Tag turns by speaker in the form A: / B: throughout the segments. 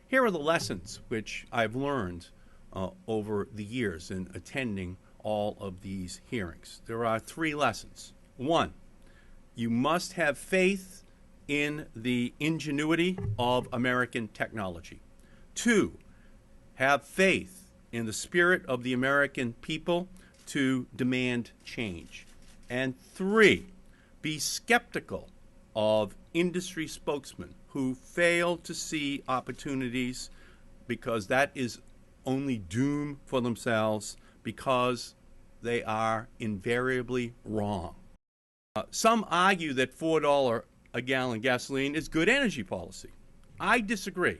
A: Here are the lessons which I've learned over the years in attending all of these hearings. There are 3 lessons. 1, you must have faith in the ingenuity of American technology. 2, have faith in the spirit of the American people to demand change. And 3, be skeptical of industry spokesmen who fail to see opportunities, because that is only doom for themselves, because they are invariably wrong. Some argue that $4 a gallon gasoline is good energy policy. I disagree.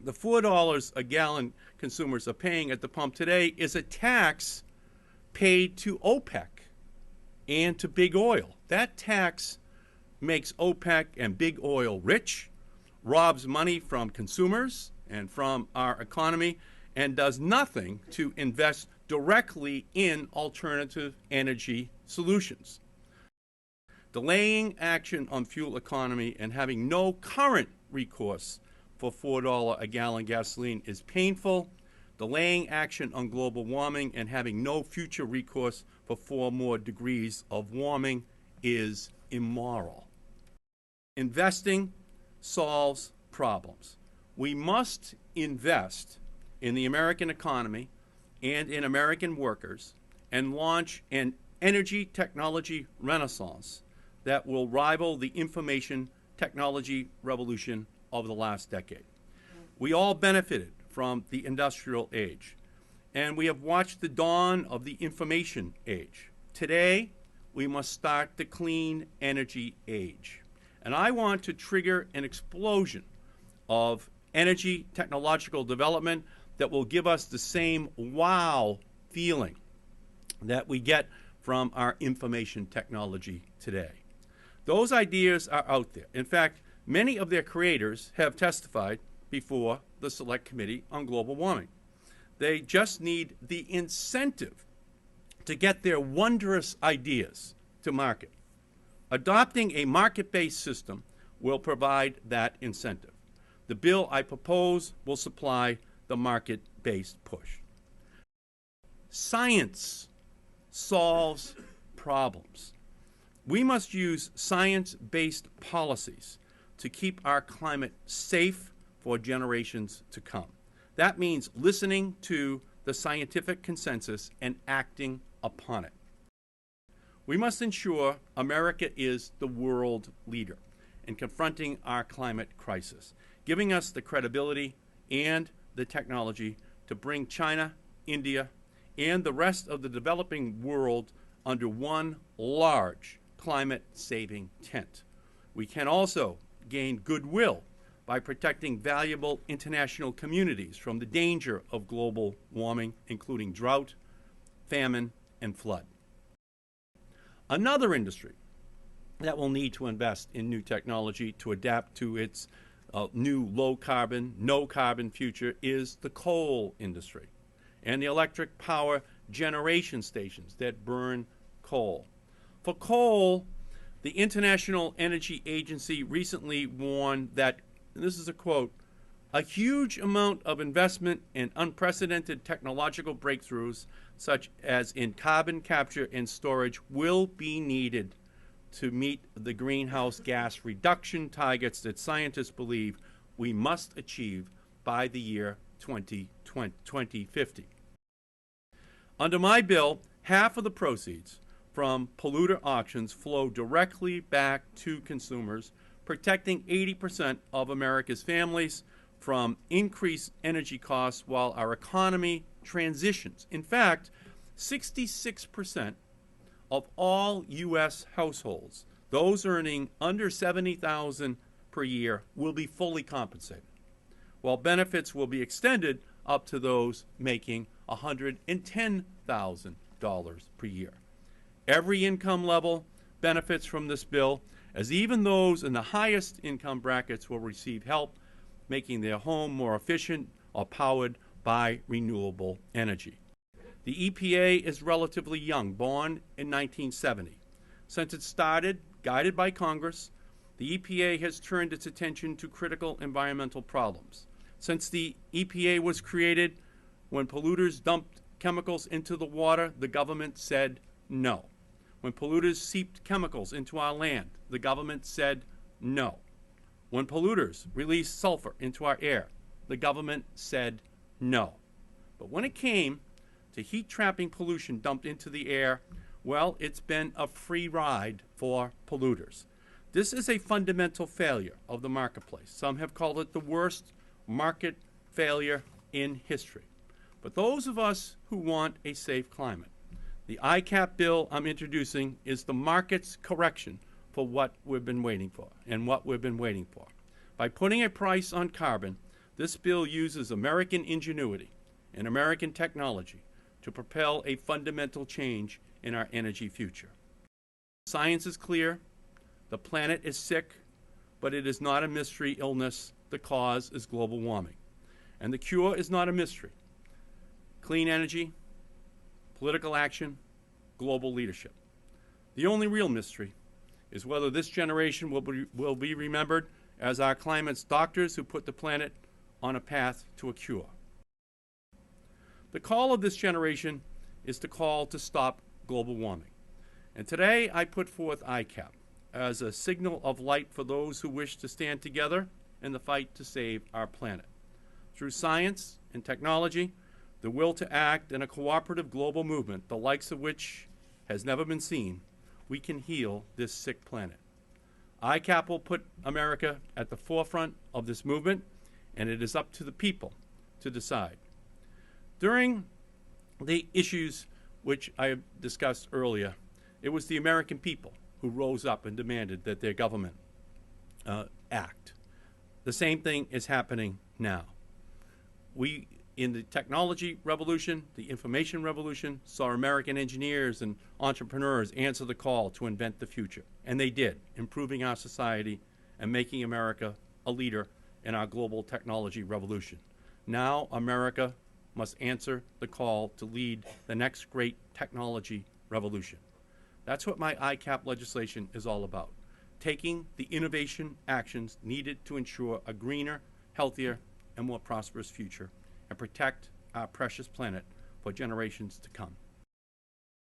A: The $4 a gallon consumers are paying at the pump today is a tax paid to OPEC and to big oil. That tax makes OPEC and big oil rich, robs money from consumers and from our economy, and does nothing to invest directly in alternative energy solutions. Delaying action on fuel economy and having no current recourse for $4 a gallon gasoline is painful. Delaying action on global warming and having no future recourse for 4 more degrees of warming is immoral. Investing solves problems. We must invest in the American economy and in American workers and launch an energy technology renaissance that will rival the information technology revolution of the last decade. We all benefited from the industrial age, and we have watched the dawn of the information age. Today, we must start the clean energy age. And I want to trigger an explosion of energy technological development that will give us the same wow feeling that we get from our information technology today. Those ideas are out there. In fact, many of their creators have testified before the Select Committee on Global Warming. They just need the incentive to get their wondrous ideas to market. Adopting a market-based system will provide that incentive. The bill I propose will supply the market-based push. Science solves problems. We must use science-based policies to keep our climate safe for generations to come. That means listening to the scientific consensus and acting upon it. We must ensure America is the world leader in confronting our climate crisis, giving us the credibility and the technology to bring China, India, and the rest of the developing world under one large climate-saving tent. We can also gain goodwill by protecting valuable international communities from the danger of global warming, including drought, famine, and flood. Another industry that will need to invest in new technology to adapt to its new low-carbon, no-carbon future is the coal industry and the electric power generation stations that burn coal. For coal, the International Energy Agency recently warned that, and this is a quote, "A huge amount of investment in unprecedented technological breakthroughs, such as in carbon capture and storage, will be needed to meet the greenhouse gas reduction targets that scientists believe we must achieve by the year 2050. Under my bill, half of the proceeds from polluter auctions flow directly back to consumers, protecting 80% of America's families from increased energy costs while our economy transitions. In fact, 66% of all U.S. households, those earning under $70,000 per year, will be fully compensated, while benefits will be extended up to those making $110,000 per year. Every income level benefits from this bill, as even those in the highest income brackets will receive help making their home more efficient or powered by renewable energy. The EPA is relatively young, born in 1970. Since it started, guided by Congress, the EPA has turned its attention to critical environmental problems. Since the EPA was created, when polluters dumped chemicals into the water, the government said no. When polluters seeped chemicals into our land, the government said no. When polluters released sulfur into our air, the government said no. But when it came to heat-trapping pollution dumped into the air, well, it's been a free ride for polluters. This is a fundamental failure of the marketplace. Some have called it the worst market failure in history. But those of us who want a safe climate, the iCAP bill I'm introducing is the market's correction for what we've been waiting for and what we've been waiting for. By putting a price on carbon, this bill uses American ingenuity and American technology to propel a fundamental change in our energy future. Science is clear. The planet is sick, but it is not a mystery illness. The cause is global warming. And the cure is not a mystery. Clean energy, political action, global leadership. The only real mystery is whether this generation will be remembered as our climate's doctors who put the planet on a path to a cure. The call of this generation is the call to stop global warming. And today I put forth iCAP as a signal of light for those who wish to stand together in the fight to save our planet. Through science and technology, the will to act, and a cooperative global movement, the likes of which has never been seen, we can heal this sick planet. iCAP will put America at the forefront of this movement, and it is up to the people to decide. During the issues which I discussed earlier, it was the American people who rose up and demanded that their government act. The same thing is happening now. We, in the technology revolution, the information revolution, saw American engineers and entrepreneurs answer the call to invent the future. And they did, improving our society and making America a leader in our global technology revolution. Now America must answer the call to lead the next great technology revolution. That's what my iCAP legislation is all about, taking the innovation actions needed to ensure a greener, healthier, and more prosperous future and protect our precious planet for generations to come.